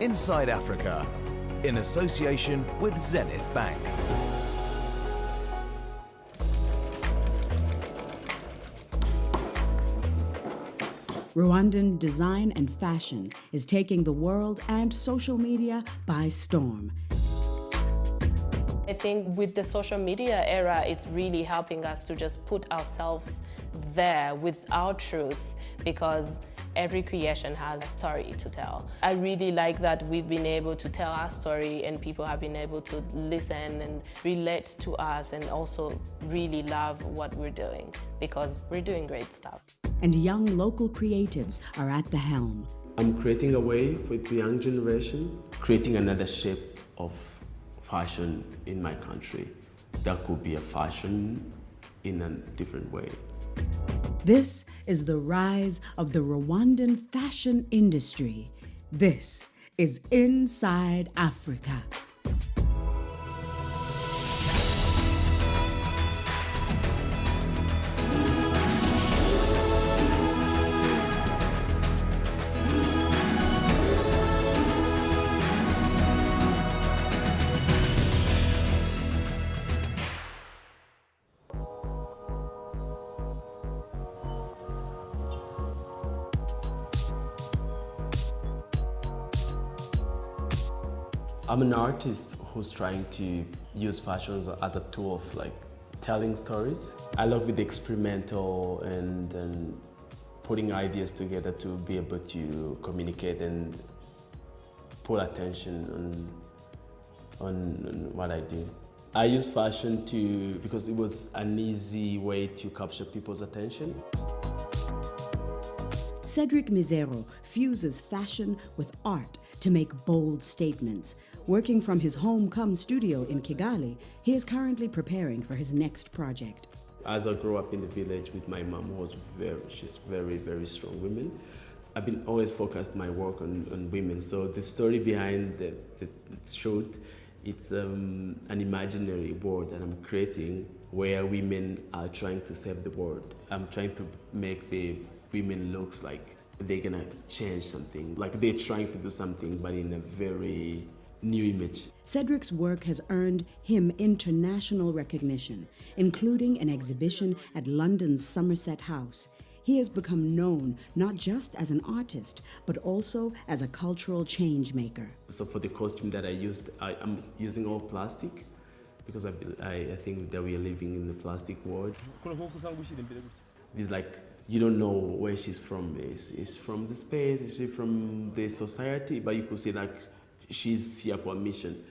Inside Africa, in association with Zenith Bank. Rwandan design and fashion is taking the world and social media by storm. I think with the social media era, it's really helping us to just put ourselves there with our truth, because every creation has a story to tell. I really like that we've been able to tell our story and people have been able to listen and relate to us and also really love what we're doing, because we're doing great stuff. And young local creatives are at the helm. I'm creating a way for the young generation, creating another shape of fashion in my country. That could be a fashion in a different way. This is the rise of the Rwandan fashion industry. This is Inside Africa. I'm an artist who's trying to use fashion as a tool of telling stories. I love with the experimental and putting ideas together to be able to communicate and put attention on what I do. I use fashion because it was an easy way to capture people's attention. Cedric Mizero fuses fashion with art to make bold statements. Working from his home-come studio in Kigali, he is currently preparing for his next project. As I grew up in the village with my mom, she's very, very strong woman. I've been always focused my work on women. So the story behind the shoot, it's an imaginary world that I'm creating where women are trying to save the world. I'm trying to make the women looks like they're gonna change something, like they're trying to do something, but in a very new image. Cedric's work has earned him international recognition, including an exhibition at London's Somerset House. He has become known not just as an artist, but also as a cultural change maker. So for the costume that I used, I'm using all plastic, because I think that we are living in the plastic world. It's like, you don't know where she's from. Is from the space, is she from the society? But you could say like she's here for a mission.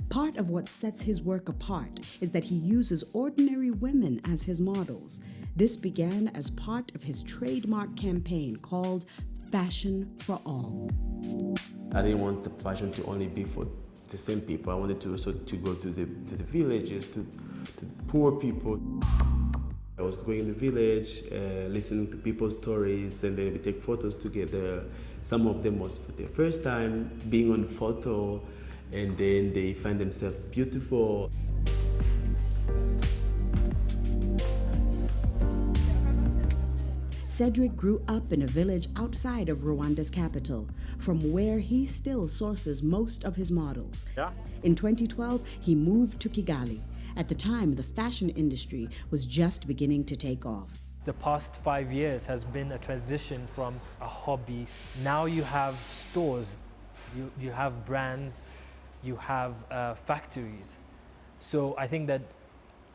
Part of what sets his work apart is that he uses ordinary women as his models. This began as part of his trademark campaign called Fashion for All. I didn't want the fashion to only be for the same people. I wanted to also to go to the villages, to poor people. I was going in the village, listening to people's stories, and then we take photos together. Some of them was for their first time being on photo, and then they find themselves beautiful. Cedric grew up in a village outside of Rwanda's capital, from where he still sources most of his models. In 2012, he moved to Kigali. At the time, the fashion industry was just beginning to take off. The past 5 years has been a transition from a hobby. Now you have stores, you have brands, you have factories. So I think that,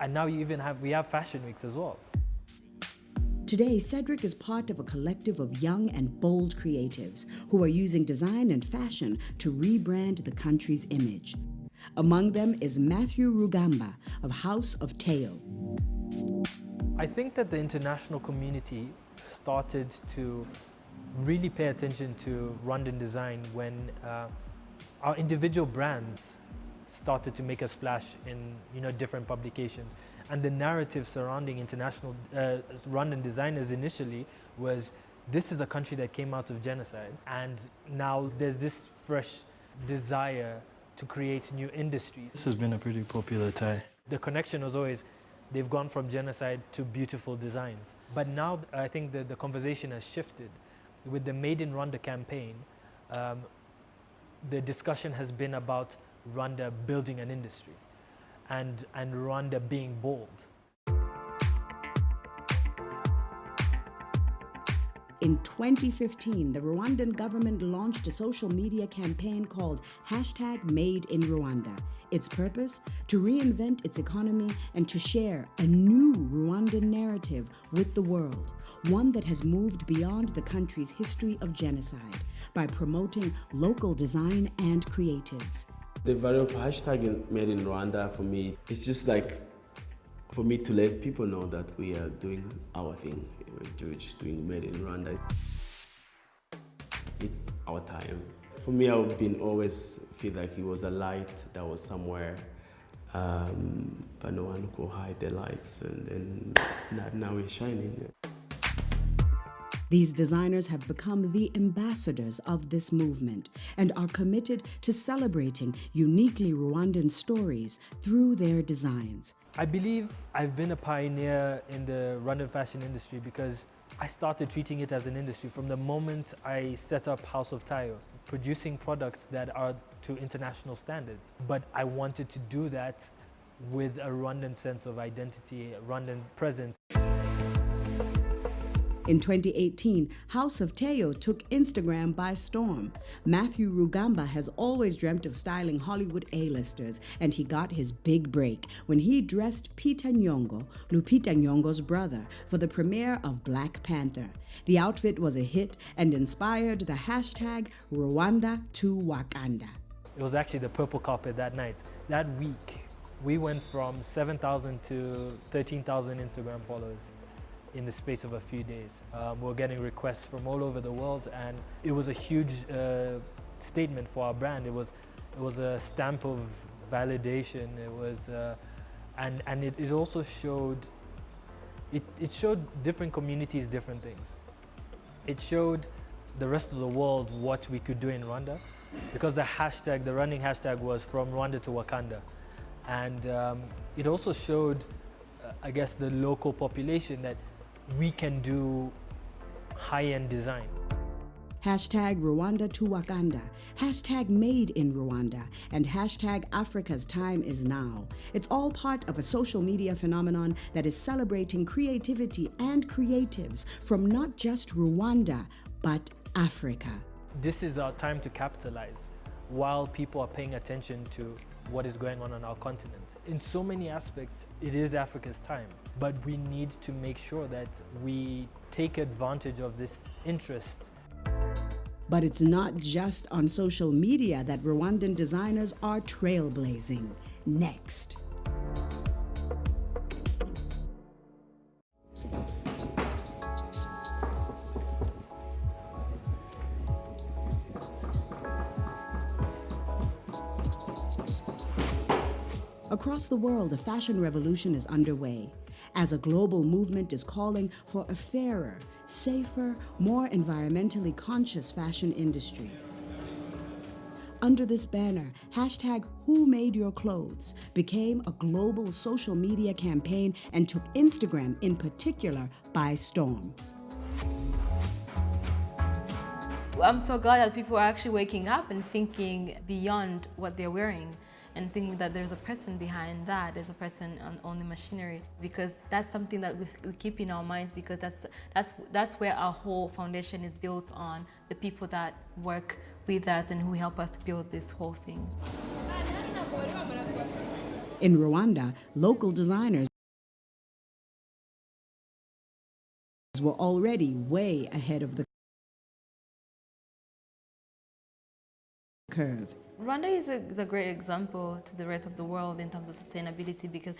and now we have fashion weeks as well. Today, Cedric is part of a collective of young and bold creatives who are using design and fashion to rebrand the country's image. Among them is Matthew Rugamba of House of Teo. I think that the international community started to really pay attention to Rwandan design when our individual brands started to make a splash in different publications. And the narrative surrounding international Rwandan designers initially was, this is a country that came out of genocide, and now there's this fresh desire to create new industries. This has been a pretty popular tie. The connection was always, they've gone from genocide to beautiful designs. But now I think that the conversation has shifted, with the Made in Rwanda campaign, the discussion has been about Rwanda building an industry and Rwanda being bold. In 2015, the Rwandan government launched a social media campaign called #MadeInRwanda. Its purpose? To reinvent its economy and to share a new Rwandan narrative with the world, one that has moved beyond the country's history of genocide by promoting local design and creatives. The value of #MadeInRwanda for me is just like for me to let people know that we are doing our thing. We're just doing Made in Rwanda. It's our time. For me, I've been always feel like it was a light that was somewhere, but no one could hide the lights, and then now it's shining. These designers have become the ambassadors of this movement and are committed to celebrating uniquely Rwandan stories through their designs. I believe I've been a pioneer in the Rwandan fashion industry because I started treating it as an industry from the moment I set up House of Tayo, producing products that are to international standards. But I wanted to do that with a Rwandan sense of identity, a Rwandan presence. In 2018, House of Tayo took Instagram by storm. Matthew Rugamba has always dreamt of styling Hollywood A-listers, and he got his big break when he dressed Peter Nyong'o, Lupita Nyong'o's brother, for the premiere of Black Panther. The outfit was a hit and inspired the #Rwanda to Wakanda. It was actually the purple carpet that night. That week, we went from 7,000 to 13,000 Instagram followers in the space of a few days. We're getting requests from all over the world, and it was a huge statement for our brand. It was a stamp of validation. It was, and it also showed, it showed different communities different things. It showed the rest of the world what we could do in Rwanda, because the running hashtag was from Rwanda to Wakanda, and it also showed, I guess, the local population that we can do high-end design. #Rwanda to Wakanda, #Made in Rwanda, and #Africa's time is now. It's all part of a social media phenomenon that is celebrating creativity and creatives from not just Rwanda, but Africa. This is our time to capitalize while people are paying attention to what is going on our continent. In so many aspects, it is Africa's time, but we need to make sure that we take advantage of this interest. But it's not just on social media that Rwandan designers are trailblazing. Next. Across the world, a fashion revolution is underway, as a global movement is calling for a fairer, safer, more environmentally conscious fashion industry. Under this banner, #WhoMadeYourClothes became a global social media campaign and took Instagram in particular by storm. I'm so glad that people are actually waking up and thinking beyond what they're wearing, and thinking that there's a person behind that, there's a person on the machinery, because that's something that we keep in our minds, because that's where our whole foundation is built on, the people that work with us and who help us to build this whole thing. In Rwanda, local designers were already way ahead of the curve. Rwanda is a great example to the rest of the world in terms of sustainability, because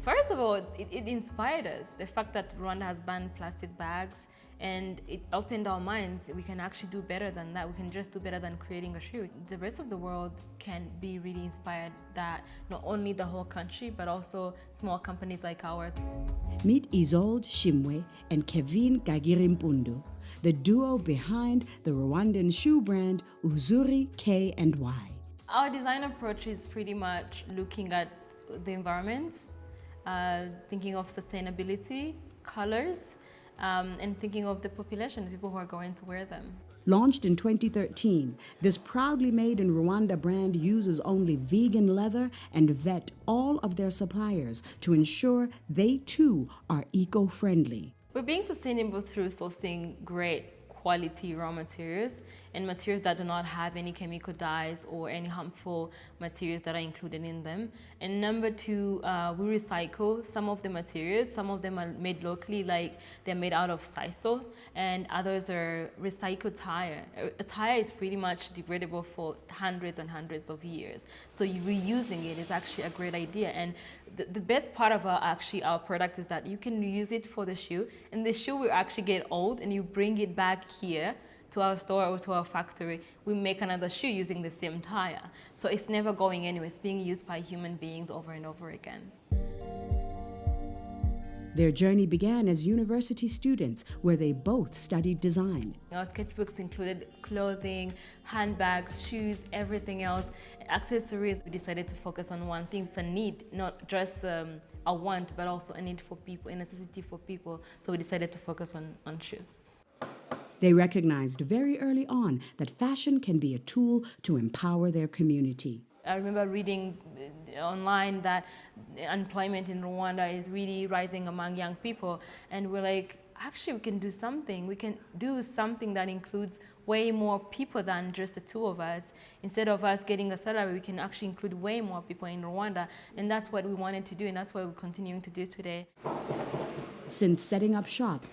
first of all, it inspired us. The fact that Rwanda has banned plastic bags, and it opened our minds. We can actually do better than that. We can just do better than creating a shoe. The rest of the world can be really inspired, that not only the whole country, but also small companies like ours. Meet Isolde Shimwe and Kevin Gagirimpundu, the duo behind the Rwandan shoe brand Uzuri K&Y. Our design approach is pretty much looking at the environment, thinking of sustainability, colors, and thinking of the population, the people who are going to wear them. Launched in 2013, this proudly made in Rwanda brand uses only vegan leather and vet all of their suppliers to ensure they too are eco-friendly. We're being sustainable through sourcing great quality raw materials and materials that do not have any chemical dyes or any harmful materials that are included in them. And number two, we recycle some of the materials. Some of them are made locally, like they're made out of sisal, and others are recycled tire. A tire is pretty much degradable for hundreds and hundreds of years. So reusing it is actually a great idea. And the best part of our product is that you can use it for the shoe, and the shoe will actually get old, and you bring it back here to our store or to our factory. We make another shoe using the same tire. So it's never going anywhere. It's being used by human beings over and over again. Their journey began as university students, where they both studied design. Our sketchbooks included clothing, handbags, shoes, everything else, accessories. We decided to focus on one thing. It's a need, not just a want, but also a need for people, a necessity for people. So we decided to focus on shoes. They recognized very early on that fashion can be a tool to empower their community. I remember reading online that unemployment in Rwanda is really rising among young people, and we're like, actually we can do something. We can do something that includes way more people than just the two of us. Instead of us getting a salary, we can actually include way more people in Rwanda, and that's what we wanted to do, and that's what we're continuing to do today. Since setting up shop,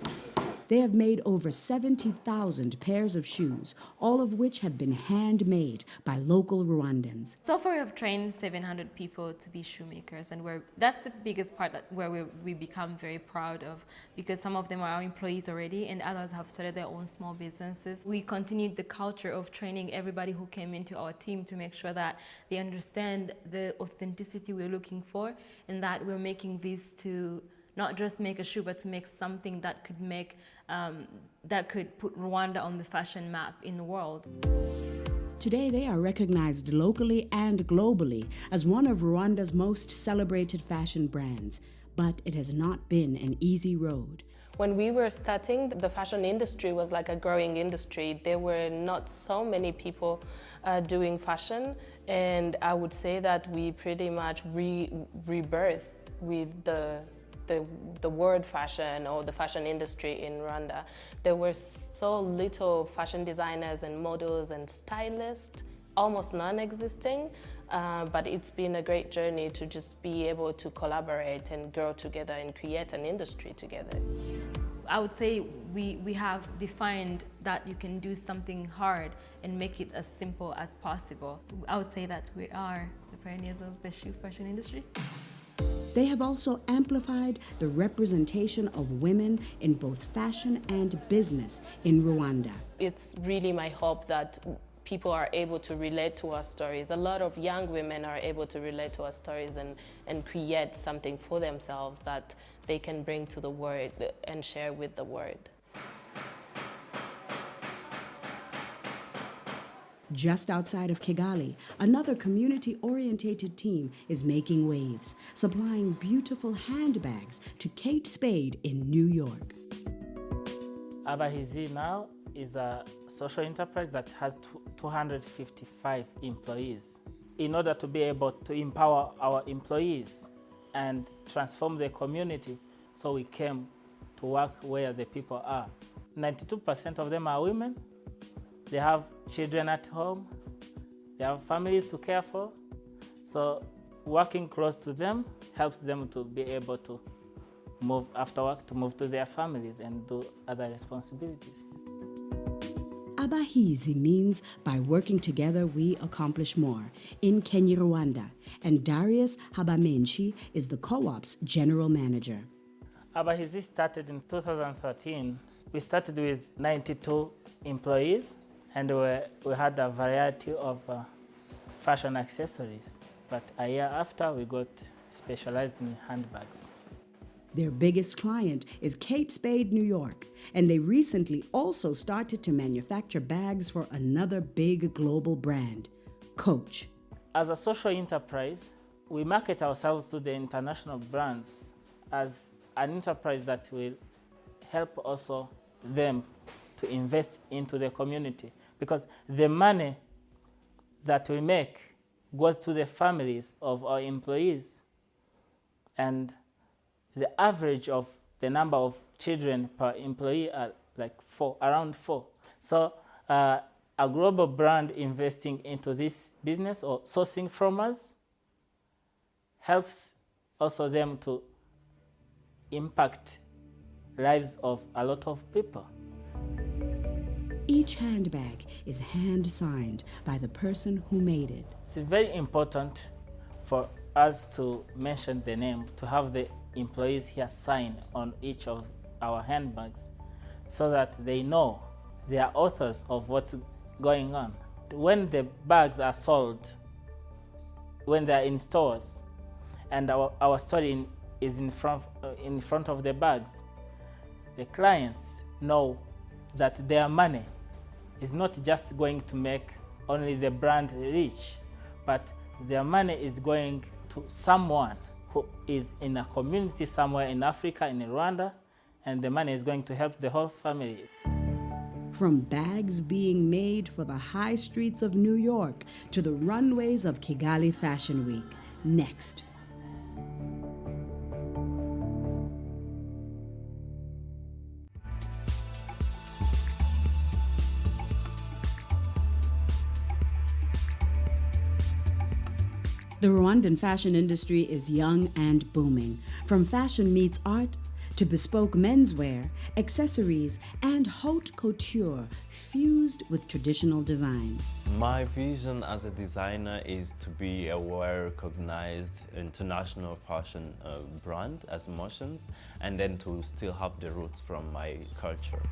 they have made over 70,000 pairs of shoes, all of which have been handmade by local Rwandans. So far, we have trained 700 people to be shoemakers, and that's the biggest part where we become very proud of, because some of them are our employees already, and others have started their own small businesses. We continued the culture of training everybody who came into our team to make sure that they understand the authenticity we're looking for, and that we're making this to not just make a shoe, but to make something that could that could put Rwanda on the fashion map in the world. Today, they are recognized locally and globally as one of Rwanda's most celebrated fashion brands. But it has not been an easy road. When we were starting, the fashion industry was like a growing industry. There were not so many people doing fashion, and I would say that we pretty much rebirthed with the word fashion or the fashion industry in Rwanda. There were so little fashion designers and models and stylists, almost non-existing, but it's been a great journey to just be able to collaborate and grow together and create an industry together. I would say we have defined that you can do something hard and make it as simple as possible. I would say that we are the pioneers of the shoe fashion industry. They have also amplified the representation of women in both fashion and business in Rwanda. It's really my hope that people are able to relate to our stories. A lot of young women are able to relate to our stories and create something for themselves that they can bring to the world and share with the world. Just outside of Kigali, another community-orientated team is making waves, supplying beautiful handbags to Kate Spade in New York. afriLIVE now is a social enterprise that has 255 employees. In order to be able to empower our employees and transform the community, so we came to work where the people are. 92% of them are women. They have children at home, they have families to care for, so working close to them helps them to be able to move after work, to move to their families and do other responsibilities. Abahizi means by working together we accomplish more in Kenya-Rwanda, and Darius Habamenshi is the co-op's general manager. afriLIVE started in 2013. We started with 92 employees, and we had a variety of fashion accessories. But a year after, we got specialized in handbags. Their biggest client is Kate Spade, New York, and they recently also started to manufacture bags for another big global brand, Coach. As a social enterprise, we market ourselves to the international brands as an enterprise that will help also them to invest into the community, because the money that we make goes to the families of our employees, and the average of the number of children per employee are like around 4. So a global brand investing into this business or sourcing from us helps also them to impact lives of a lot of people. Each handbag is hand-signed by the person who made it. It's very important for us to mention the name, to have the employees here sign on each of our handbags so that they know they are authors of what's going on. When the bags are sold, when they're in stores, and our story is in front of the bags, the clients know that their money is not just going to make only the brand rich, but their money is going to someone who is in a community somewhere in Africa, in Rwanda, and the money is going to help the whole family. From bags being made for the high streets of New York to the runways of Kigali Fashion Week. Next. The Rwandan fashion industry is young and booming. From fashion meets art to bespoke menswear, accessories, and haute couture fused with traditional design. My vision as a designer is to be a well-recognized international fashion brand as Motions, and then to still have the roots from my culture.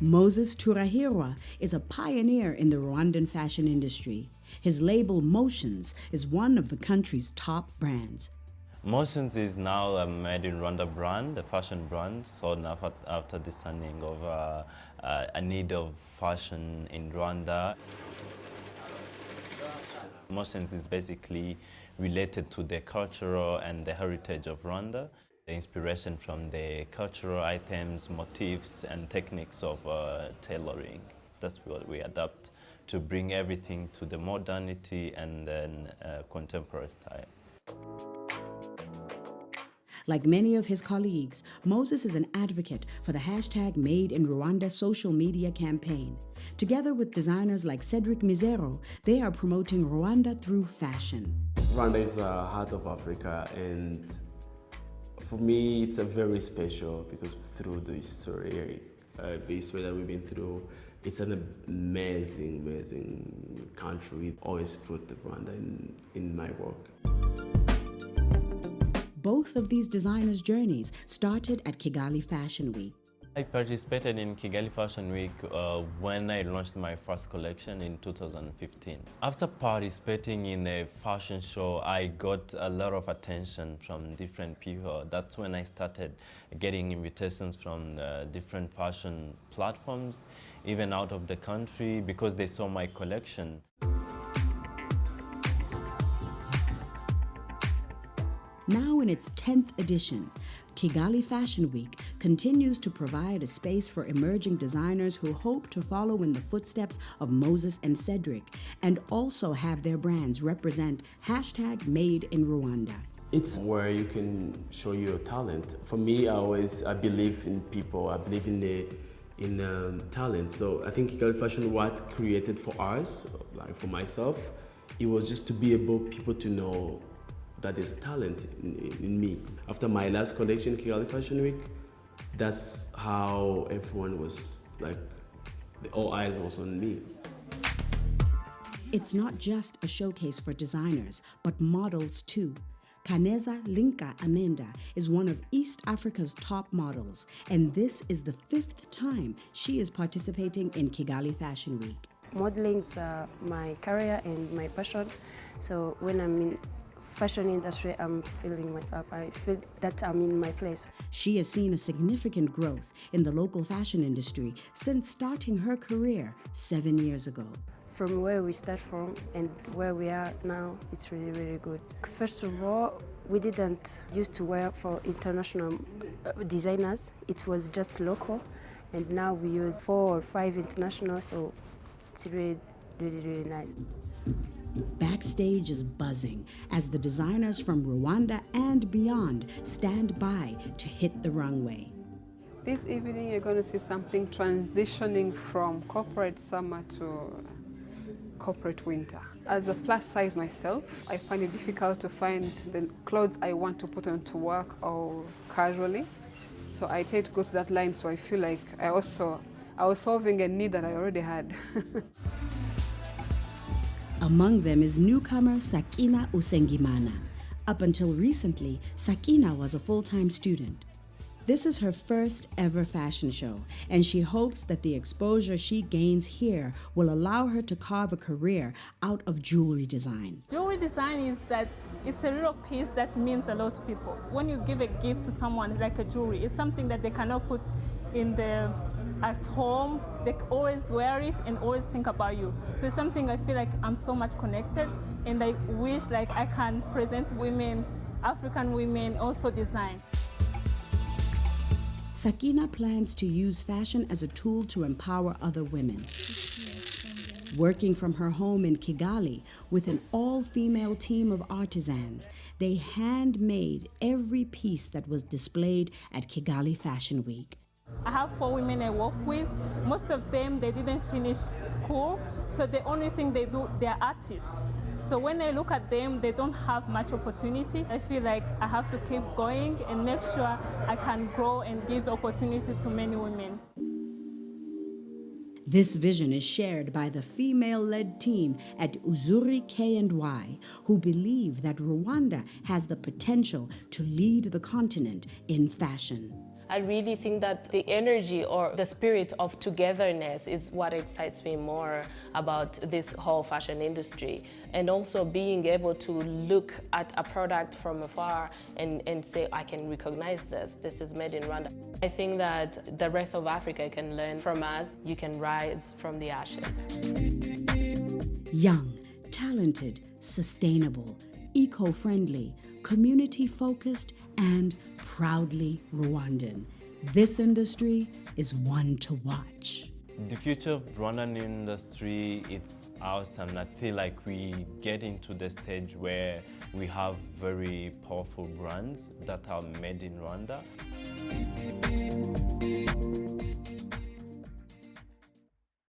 Moses Turahirwa is a pioneer in the Rwandan fashion industry. His label Motions is one of the country's top brands. Motions is now a made in Rwanda brand, a fashion brand, so now after understanding of a need of fashion in Rwanda. Motions is basically related to the cultural and the heritage of Rwanda. The inspiration from the cultural items, motifs, and techniques of tailoring. That's what we adapt to bring everything to the modernity and then contemporary style. Like many of his colleagues, Moses is an advocate for the hashtag Made in Rwanda social media campaign. Together with designers like Cedric Mizero, they are promoting Rwanda through fashion. Rwanda is the heart of Africa, and for me it's a very special because through the history that we've been through, it's an amazing country. We always put Rwanda in my work. Both of these designers' journeys started at Kigali Fashion Week. I participated in Kigali Fashion Week when I launched my first collection in 2015. After participating in a fashion show, I got a lot of attention from different people. That's when I started getting invitations from different fashion platforms, even out of the country, because they saw my collection. Now in its 10th edition, Kigali Fashion Week continues to provide a space for emerging designers who hope to follow in the footsteps of Moses and Cedric and also have their brands represent hashtag Made in Rwanda. It's where you can show your talent. For me, I believe in people, I believe in talent. So I think Kigali Fashion, what created for us, like for myself, it was just to be able people to know that there's talent in me. After my last collection, Kigali Fashion Week, that's how everyone was like, all eyes was on me. It's not just a showcase for designers, but models too. Kaneza Linka Amenda is one of East Africa's top models, and this is the 5th time she is participating in Kigali Fashion Week. Modeling is my career and my passion, so when I'm in fashion industry, I'm feeling myself. I feel that I'm in my place. She has seen a significant growth in the local fashion industry since starting her career 7 years ago. from where we start from and where we are now, it's really, really good. First of all, we didn't used to wear for international designers. It was just local. And now we use 4 or 5 international, so it's really, really, really nice. Backstage is buzzing as the designers from Rwanda and beyond stand by to hit the runway. This evening you're going to see something transitioning from corporate summer to corporate winter. As a plus size myself, I find it difficult to find the clothes I want to put on to work or casually. So I tend to go to that line, so I feel like I was solving a need that I already had. Among them is newcomer Sakina Usengimana. Up until recently, Sakina was a full-time student. This is her first ever fashion show, and she hopes that the exposure she gains here will allow her to carve a career out of jewelry design. Jewelry design is that it's a little piece that means a lot to people. When you give a gift to someone like a jewelry, it's something that they cannot put at home. They always wear it and always think about you. So it's something I feel like I'm so much connected, and I wish like I can present women, African women, also design. Sakina plans to use fashion as a tool to empower other women. Working from her home in Kigali with an all-female team of artisans, they handmade every piece that was displayed at Kigali Fashion Week. I have 4 women I work with. Most of them, they didn't finish school, so the only thing they do, they're artists. So when I look at them, they don't have much opportunity. I feel like I have to keep going and make sure I can grow and give opportunity to many women. This vision is shared by the female-led team at Uzuri K&Y, who believe that Rwanda has the potential to lead the continent in fashion. I really think that the energy or the spirit of togetherness is what excites me more about this whole fashion industry. And also being able to look at a product from afar and say, I can recognize this. This is made in Rwanda. I think that the rest of Africa can learn from us. You can rise from the ashes. Young, talented, sustainable, eco-friendly, community-focused, and proudly Rwandan. This industry is one to watch. The future of Rwandan industry, it's awesome. I feel like we get into the stage where we have very powerful brands that are made in Rwanda.